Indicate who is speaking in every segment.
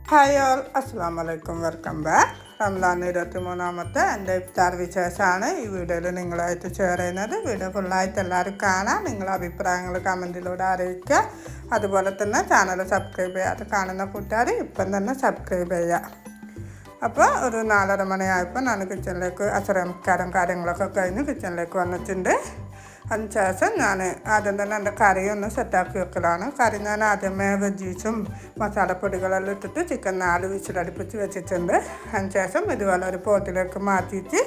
Speaker 1: Hi all, അസ്സാം വലൈക്കും. Welcome back. Ramzan 23ാമത്തെ എൻ്റെ ഇഫ്താർ വിശേഷമാണ് ഈ വീഡിയോയിൽ നിങ്ങളായിട്ട് ഷെയർ ചെയ്യുന്നത്. വീഡിയോ ഫുള്ളായിട്ട് എല്ലാവരും കാണാം. നിങ്ങളുടെ അഭിപ്രായങ്ങൾ കമൻറ്റിലൂടെ അറിയിക്കുക. അതുപോലെ തന്നെ ചാനൽ സബ്സ്ക്രൈബ് ചെയ്യാതെ കാണുന്ന കൂട്ടുകാർ ഇപ്പം തന്നെ സബ്സ്ക്രൈബ് ചെയ്യുക. അപ്പോൾ ഒരു 4:30 മണിയായപ്പോൾ ഞാൻ കിച്ചണിലേക്ക് അസറമിക്കാരം കാര്യങ്ങളൊക്കെ കഴിഞ്ഞ് കിച്ചണിലേക്ക് വന്നിട്ടുണ്ട്. അതിനുശേഷം ഞാൻ ആദ്യം തന്നെ എൻ്റെ കറി ഒന്ന് സെറ്റാക്കി വെക്കലാണ്. കറി ഞാൻ ആദ്യമേ വെജീസും മസാലപ്പൊടികളെല്ലാം ഇട്ടിട്ട് ചിക്കൻ 4 വിസിലടുപ്പിച്ച് വെച്ചിട്ടുണ്ട്. അതിനുശേഷം ഇതുപോലെ ഒരു പോട്ടിലേക്ക് മാറ്റിയിട്ട്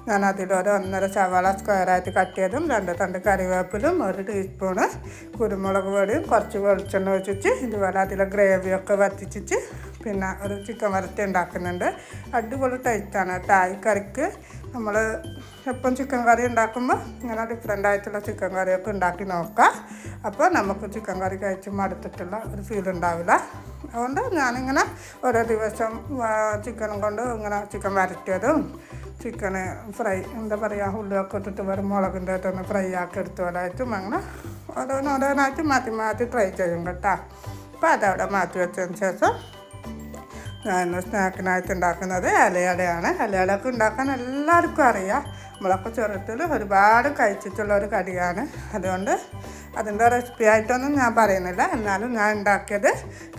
Speaker 1: ഞാൻ അതിലൊരു 1.5 സവാള സ്ക്വയറായിട്ട് കട്ട് ചെയ്തും 2 തണ്ട് കറിവേപ്പിലും 1 ടീസ്പൂണ് കുരുമുളക് പൊടിയും കുറച്ച് വെളിച്ചെണ്ണ ഒഴിച്ചിട്ട് ഇതുപോലെ അതിലെ ഗ്രേവിയൊക്കെ വറ്റിച്ചിട്ട് പിന്നെ ഒരു ചിക്കൻ വരട്ടി ഉണ്ടാക്കുന്നുണ്ട്. അടിപൊളി ടേസ്റ്റാണ് കേട്ടോ. ഈ കറിക്ക് നമ്മൾ എപ്പം ചിക്കൻ കറി ഉണ്ടാക്കുമ്പോൾ ഇങ്ങനെ ഡിഫറെൻ്റ് ആയിട്ടുള്ള ചിക്കൻ കറിയൊക്കെ ഉണ്ടാക്കി നോക്കാം. അപ്പോൾ നമുക്ക് ചിക്കൻ കറി കഴിച്ച് മടുത്തിട്ടുള്ള ഒരു ഫീൽ ഉണ്ടാവില്ല. അതുകൊണ്ട് ഞാനിങ്ങനെ ഓരോ ദിവസം ചിക്കനും കൊണ്ട് ഇങ്ങനെ ചിക്കൻ വരട്ടിയതും ചിക്കന് ഫ്രൈ എന്താ പറയുക ഉള്ളിയൊക്കെ ഇട്ടിട്ട് വെറും മുളകിൻ്റെ ഇട്ടൊന്ന് ഫ്രൈ ആക്കി എടുത്തതായിട്ടും അങ്ങനെ ഓരോന്നായിട്ട് മാറ്റി മാറ്റി ട്രൈ ചെയ്യും കേട്ടോ. അപ്പോൾ അതവിടെ മാറ്റി വെച്ചതിന് ശേഷം ഞാൻ സ്നാക്കിനായിട്ട് ഉണ്ടാക്കുന്നത് ഇലയടയാണ്. ഇലയടയൊക്കെ ഉണ്ടാക്കാൻ എല്ലാവർക്കും അറിയാം. നമ്മളൊക്കെ ചെറുത്തിൽ ഒരുപാട് കഴിച്ചിട്ടുള്ള ഒരു കടിയാണ്. അതുകൊണ്ട് അതിൻ്റെ റെസിപ്പി ആയിട്ടൊന്നും ഞാൻ പറയുന്നില്ല. എന്നാലും ഞാൻ ഉണ്ടാക്കിയത്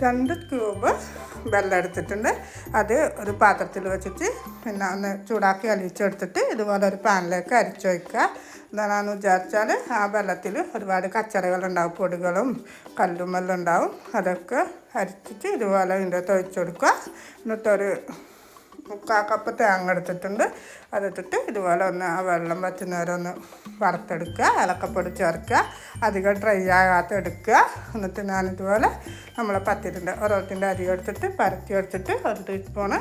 Speaker 1: 2 ക്യൂബ് വെള്ളം എടുത്തിട്ടുണ്ട്. അത് ഒരു പാത്രത്തിൽ വെച്ചിട്ട് പിന്നെ ഒന്ന് ചൂടാക്കി അലിച്ചെടുത്തിട്ട് ഇതുപോലെ ഒരു പാനിലേക്ക് അരിച്ചു വയ്ക്കുക. എന്താണെന്ന് വിചാരിച്ചാൽ ആ വെള്ളത്തിൽ ഒരുപാട് കച്ചറകളുണ്ടാവും, പൊടികളും കല്ലുമെല്ലാം ഉണ്ടാവും. അതൊക്കെ അരിച്ചിട്ട് ഇതുപോലെ ഇതിൻ്റെ തൊഴിച്ചു കൊടുക്കുക. എന്നിട്ടൊരു 3/4 കപ്പ് തേങ്ങ എടുത്തിട്ടുണ്ട്. അതിട്ടിട്ട് ഇതുപോലെ ഒന്ന് ആ വെള്ളം വറ്റുന്നവരെ ഒന്ന് വറുത്തെടുക്കുക. ഏലക്കപ്പൊടി ചേർക്കുക. അധികം ഡ്രൈ ആകാത്ത എടുക്കുക. എന്നിട്ട് ഞാനിതുപോലെ നമ്മളെ പത്തിരിൻ്റെ ഒരോട്ടിൻ്റെ അരി എടുത്തിട്ട് പരത്തി എടുത്തിട്ട് 1 ടീസ്പൂണ്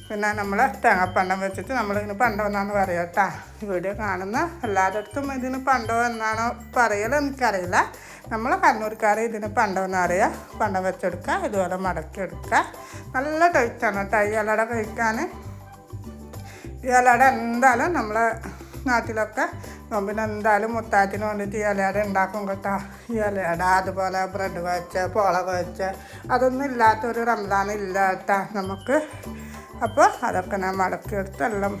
Speaker 1: പിന്നെ നമ്മൾ തേങ്ങാപ്പണ്ടം വെച്ചിട്ട് നമ്മളിതിന് പണ്ടം എന്നാണ് പറയുക കേട്ടോ. വീഡിയോ കാണുന്ന എല്ലായിടത്തും ഇതിന് പണ്ടം എന്നാണോ പറയല് എനിക്കറിയില്ല. നമ്മൾ കണ്ണൂർക്കാർ ഇതിന് പണ്ടം എന്നറിയുക. പണ്ടം വെച്ചെടുക്കുക. ഇതുപോലെ മടക്കിയെടുക്കുക. നല്ല ടേസ്റ്റാണ് കേട്ടോ ഈ ഇലട കഴിക്കാൻ. ഈ ഇലട എന്തായാലും നമ്മളെ നാട്ടിലൊക്കെ നോമ്പിന് എന്തായാലും മുത്താറ്റിന് വേണ്ടിയിട്ട് ഈ ഇലയട ഉണ്ടാക്കും കേട്ടോ. ഈ ഇലയട അതുപോലെ ബ്രെഡ് കുഴച്ച് പോള കുഴച്ച് അതൊന്നും ഇല്ലാത്തൊരു റംസാൻ ഇല്ല കേട്ടോ നമുക്ക്. അപ്പോൾ അതൊക്കെ ഞാൻ മടക്കിയെടുത്ത് എല്ലാം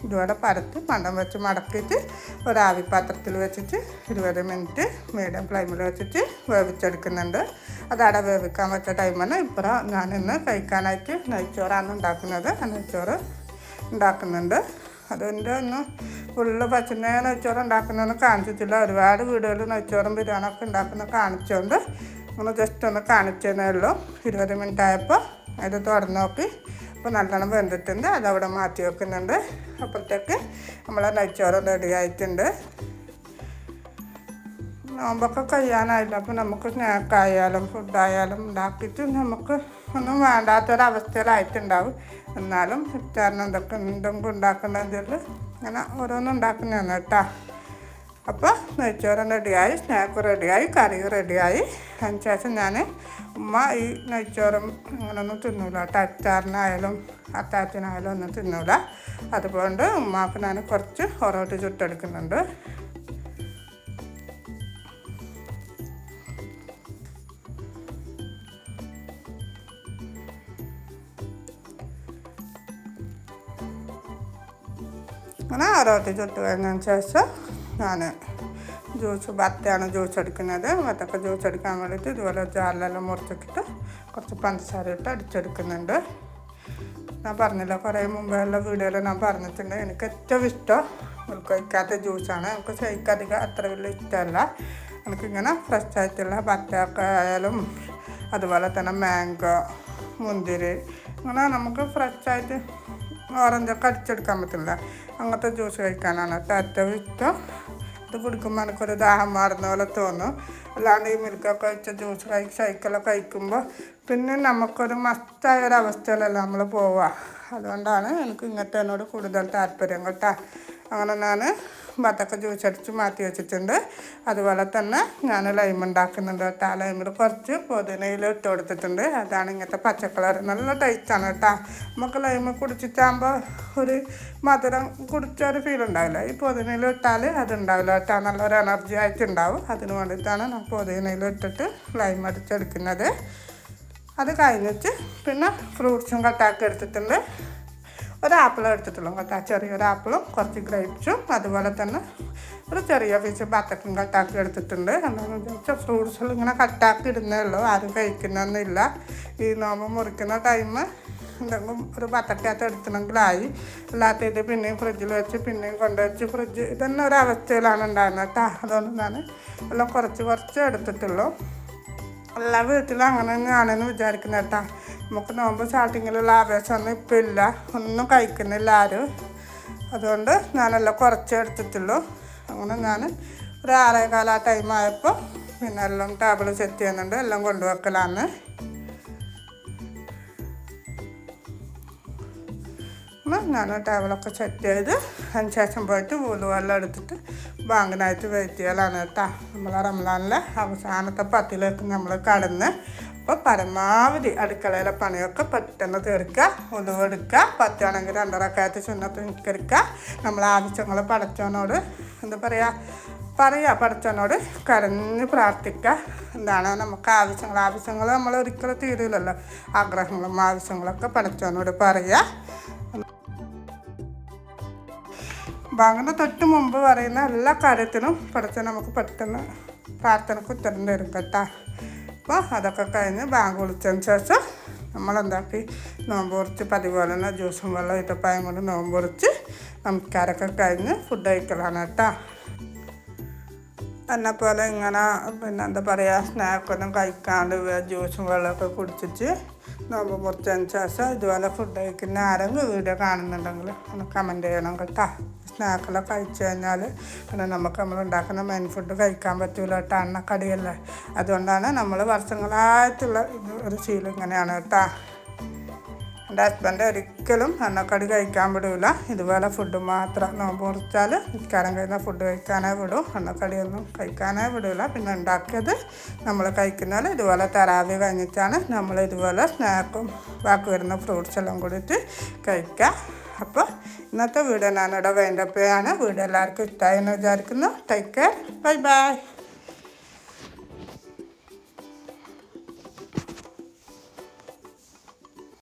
Speaker 1: ഇതുപോലെ പരത്തി പണ്ടം വെച്ച് മടക്കിയിട്ട് ഒരാവി പാത്രത്തിൽ വെച്ചിട്ട് 20 മിനിറ്റ് മീഡിയം ഫ്ലെയിമിൽ വെച്ചിട്ട് വേവിച്ചെടുക്കുന്നുണ്ട്. അതവിടെ വേവിക്കാൻ വെച്ച ടൈമാണ്. ഇപ്പോൾ ഞാനിന്ന് കഴിക്കാനായിട്ട് നെയ്ച്ചോറാണ് ഉണ്ടാക്കുന്നത്. നെയ്ച്ചോറ് ഉണ്ടാക്കുന്നുണ്ട്. അതിൻ്റെ ഒന്ന് ഫുള്ള് പച്ചനെ നെയ്ച്ചോറ് ഉണ്ടാക്കുന്നതൊന്നും കാണിച്ചിട്ടില്ല. ഒരുപാട് വീടുകളിൽ നെയ്ച്ചോറും ബിരിയാണിയൊക്കെ ഉണ്ടാക്കുന്നത് കാണിച്ചുകൊണ്ട് ഒന്ന് ജസ്റ്റ് ഒന്ന് കാണിച്ചതേ ഉള്ളൂ. 20 മിനിറ്റ് ആയപ്പോൾ അത് തുറന്ന് നോക്കി. അപ്പോൾ നല്ലോണം വെന്തിട്ടുണ്ട്. അതവിടെ മാറ്റി വെക്കുന്നുണ്ട്. അപ്പോഴത്തേക്ക് നമ്മളെ നെയ്ച്ചോറ് റെഡി ആയിട്ടുണ്ട്. നോമ്പൊക്കെ കഴിയാനായില്ല. അപ്പോൾ നമുക്ക് സ്നാക്കായാലും ഫുഡായാലും ഉണ്ടാക്കിയിട്ട് നമുക്ക് ഒന്നും വേണ്ടാത്തൊരവസ്ഥയിലായിട്ടുണ്ടാവും. എന്നാലും ഇഫ്താറിന് എന്തെങ്കിലും ഉണ്ടാക്കുന്നതിൽ അങ്ങനെ ഓരോന്നും ഉണ്ടാക്കുന്നതാണ് കേട്ടോ. അപ്പോൾ നെയ്ച്ചോറ് റെഡിയായി, സ്നാക്ക് റെഡിയായി, കറി റെഡിയായി. അതിന് ശേഷം ഞാൻ ഉമ്മ ഈ നെയ്ച്ചോറും അങ്ങനെയൊന്നും തിന്നൂല കേട്ടോ. അച്ചാറിനായാലും അത്താഴത്തിനായാലും ഒന്നും തിന്നൂല. അതുകൊണ്ട് ഉമ്മാക്ക് ഞാൻ കുറച്ച് ഒറോട്ടി ചുട്ടെടുക്കുന്നുണ്ട്. അങ്ങനെ ഒറോട്ടി ചുട്ട് കഴിഞ്ഞതിന് ശേഷം ഞാൻ ബത്തയാണ് ജ്യൂസ് എടുക്കുന്നത്. ബത്തൊക്കെ ജ്യൂസ് എടുക്കാൻ വേണ്ടിയിട്ട് ഇതുപോലെ ജാറിലെല്ലാം മുറിച്ചിട്ട് കുറച്ച് പഞ്ചസാര ഇട്ട് അടിച്ചെടുക്കുന്നുണ്ട്. ഞാൻ പറഞ്ഞില്ല, കുറേ മുമ്പുള്ള വീഡിയോയിൽ ഞാൻ പറഞ്ഞിട്ടുണ്ട്. എനിക്ക് ഏറ്റവും ഇഷ്ടം മിൽക്ക് ഒഴിക്കാത്ത ജ്യൂസാണ്. എനിക്ക് ഷെയ്ക്ക് അധികം അത്ര വലിയ ഇഷ്ടമല്ല. എനിക്കിങ്ങനെ ഫ്രഷ് ആയിട്ടുള്ള ബത്തൊക്കെ ആയാലും അതുപോലെ തന്നെ മാംഗോ, മുന്തിരി അങ്ങനെ നമുക്ക് ഫ്രഷായിട്ട് ഓറഞ്ചൊക്കെ അടിച്ചെടുക്കാൻ പറ്റില്ല. അങ്ങനത്തെ ജ്യൂസ് കഴിക്കാനാണ് ഏറ്റവും ഇഷ്ടം. ഇത് കുടിക്കുമ്പോൾ എനിക്കൊരു ദാഹം മാറുന്ന പോലെ തോന്നും. അല്ലാണ്ട് ഈ മിൽക്കൊക്കെ വെച്ച ജ്യൂസ് ഷൈക്കെല്ലാം കഴിക്കുമ്പോൾ പിന്നെ നമുക്കൊരു മസ്റ്റായൊരവസ്ഥയിലല്ല നമ്മൾ പോവുക. അതുകൊണ്ടാണ് എനിക്ക് ഇങ്ങനത്തേനോട് കൂടുതൽ താല്പര്യം കേട്ടോ. അങ്ങനെ ഞാൻ ബത്തൊക്കെ ജ്യൂസ് അടിച്ച് മാറ്റി വെച്ചിട്ടുണ്ട്. അതുപോലെ തന്നെ ഞാൻ ലൈം ഉണ്ടാക്കുന്നുണ്ട് കേട്ടോ. ലൈമിൽ കുറച്ച് പുതിനയിൽ ഇട്ട് കൊടുത്തിട്ടുണ്ട്. അതാണ് ഇങ്ങനത്തെ പച്ചക്കളർ. നല്ല ടേസ്റ്റാണ് കേട്ടോ. നമുക്ക് ലൈം കുടിച്ചിട്ടാകുമ്പോൾ ഒരു മധുരം കുടിച്ചൊരു ഫീൽ ഉണ്ടാവില്ല. ഈ പുതിനയിൽ ഇട്ടാൽ അതുണ്ടാവില്ല കേട്ടോ. നല്ലൊരു എനർജി ആയിട്ടുണ്ടാവും. അതിന് വേണ്ടിയിട്ടാണ് ഞാൻ പുതിനയിൽ ഇട്ടിട്ട് ലൈം അടിച്ചെടുക്കുന്നത്. അത് കഴിഞ്ഞിട്ട് പിന്നെ ഫ്രൂട്ട്സും കട്ടാക്കി എടുത്തിട്ടുണ്ട്. ഒരു ആപ്പിൾ എടുത്തിട്ടുള്ളൂ കേട്ടോ, ചെറിയൊരു ആപ്പിളും കുറച്ച് ഗ്രേപ്സും അതുപോലെ തന്നെ ഒരു ചെറിയ പീസ് ബത്തക്കും കട്ടാക്കി എടുത്തിട്ടുണ്ട്. എന്താണെന്ന് വെച്ചാൽ ഫ്രൂട്ട്സുകൾ ഇങ്ങനെ കട്ടാക്കി ഇടുന്നേ ഉള്ളൂ, ആരും കഴിക്കുന്നൊന്നുമില്ല. ഈ നോമ്പ് മുറിക്കുന്ന ടൈം എന്തെങ്കിലും ഒരു ബത്തക്കകത്ത് എടുത്തിട്ടുണ്ടെങ്കിലായി. അല്ലാത്ത ഇത് പിന്നെയും ഫ്രിഡ്ജിൽ വെച്ച് പിന്നെയും കൊണ്ടുവച്ച് ഫ്രിഡ്ജ് ഇതന്നെ ഒരു അവസ്ഥയിലാണ് ഉണ്ടായിരുന്നത് കേട്ടോ. അതുകൊണ്ട് ഞാൻ എല്ലാം കുറച്ച് എടുത്തിട്ടുള്ളൂ. എല്ലാ വീട്ടിലും അങ്ങനെ തന്നെയാണെന്ന് വിചാരിക്കുന്നത് കേട്ടോ. നമുക്ക് നോമ്പ് സ്റ്റാർട്ടിങ്ങിലുള്ള ആവേശമൊന്നും ഇപ്പം ഇല്ല, ഒന്നും കഴിക്കുന്നില്ല ആരും. അതുകൊണ്ട് ഞാനെല്ലാം കുറച്ച് എടുത്തിട്ടുള്ളൂ. അങ്ങനെ ഞാൻ ഒരു 6:15 ടൈം ആയപ്പോൾ പിന്നെ എല്ലാം ടേബിൾ സെറ്റ് ചെയ്യുന്നുണ്ട്, എല്ലാം കൊണ്ടുവെക്കലാണ്. ഞാൻ ടേബിളൊക്കെ സെറ്റ് ചെയ്ത് അതിന് ശേഷം പോയിട്ട് വെള്ളം എടുത്തിട്ട് ബാങ്കിനായിട്ട് വെയിറ്റ് ചെയ്യലാണ് കേട്ടോ. നമ്മളെ റമദാനിലെ അവസാനത്തെ 10ലേക്ക് നമ്മൾ കടന്ന്. അപ്പോൾ പരമാവധി അടുക്കളയിലെ പണിയൊക്കെ പെട്ടെന്ന് തീർക്കുക, ഉലുവെടുക്കുക, 10 ആണെങ്കിൽ 2 റക്അത്ത് സുന്നത്ത് നിസ്കരിക്കുക. നമ്മളെ ആവശ്യങ്ങൾ പടച്ചവനോട് എന്താ പറയുക പടച്ചവനോട് കരഞ്ഞ് പ്രാർത്ഥിക്കുക. എന്താണ് നമുക്ക് ആവശ്യങ്ങൾ നമ്മൾ ഒരിക്കലും തീരില്ലല്ലോ. ആഗ്രഹങ്ങളും ആവശ്യങ്ങളൊക്കെ പടച്ചവനോട് പറയുക. ബാങ്കിൻ്റെ തൊട്ട് മുമ്പ് പറയുന്ന എല്ലാ കാര്യത്തിനും പഠിച്ചാൽ നമുക്ക് പെട്ടെന്ന് പ്രാർത്ഥനയ്ക്ക് ഉത്തരം തരും കേട്ടോ. അപ്പോൾ അതൊക്കെ കഴിഞ്ഞ് ബാങ്ക് വിളിച്ചതിന് ശേഷം നമ്മളെന്താക്കി നോമ്പ് മുറിച്ച് പതിപോലെ തന്നെ ജ്യൂസും വെള്ളം ഈത്തപ്പായം കൊണ്ട് നോമ്പ് മുറിച്ച് നമസ്കാരമൊക്കെ കഴിഞ്ഞ് ഫുഡ് കഴിക്കലാണ് കേട്ടോ. എന്നെപ്പോലെ ഇങ്ങനെ പിന്നെ എന്താ പറയുക സ്നാക്കൊന്നും കഴിക്കാണ്ട് ജ്യൂസും വെള്ളമൊക്കെ കുടിച്ചിട്ട് നോമ്പ് മുറിച്ചതിന് ശേഷം ഇതുപോലെ ഫുഡ് കഴിക്കുന്ന ആരെങ്കിലും വീഡിയോ കാണുന്നുണ്ടെങ്കിൽ ഒന്ന് കമൻറ്റ് ചെയ്യണം കേട്ടോ. സ്നാക്കെല്ലാം കഴിച്ചു കഴിഞ്ഞാൽ പിന്നെ നമ്മൾ ഉണ്ടാക്കുന്ന മെയിൻ ഫുഡ് കഴിക്കാൻ പറ്റില്ല കേട്ടോ, എണ്ണക്കടിയല്ലേ. അതുകൊണ്ടാണ് നമ്മൾ വർഷങ്ങളായിട്ടുള്ള ഒരു ശീലം ഇങ്ങനെയാണ് കേട്ടോ. എൻ്റെ ഹസ്ബൻഡ് ഒരിക്കലും എണ്ണക്കടി കഴിക്കാൻ വിടില്ല. ഇതുപോലെ ഫുഡ് മാത്രം നോമ്പ് മുറിച്ചാൽ നിസ്കാരം കഴിഞ്ഞ ഫുഡ് കഴിക്കാനേ വിടും, എണ്ണക്കടിയൊന്നും കഴിക്കാനേ വിടില്ല. പിന്നെ ഉണ്ടാക്കിയത് നമ്മൾ കഴിക്കുന്നത് ഇതുപോലെ തറാവി കഴിഞ്ഞിട്ടാണ് നമ്മൾ ഇതുപോലെ സ്നാക്കും ബാക്കി വരുന്ന ഫ്രൂട്ട്സ് എല്ലാം കൂടിയിട്ട് കഴിക്കുക. അപ്പോൾ ഇന്നത്തെ വീഡിയോ ഞാനിവിടെ വൈൻഡപ്പ് ചെയ്യാണ്. വീഡിയോ എല്ലാവർക്കും ഇഷ്ടമായി എന്ന് വിചാരിക്കുന്നു. Take care, bye bye.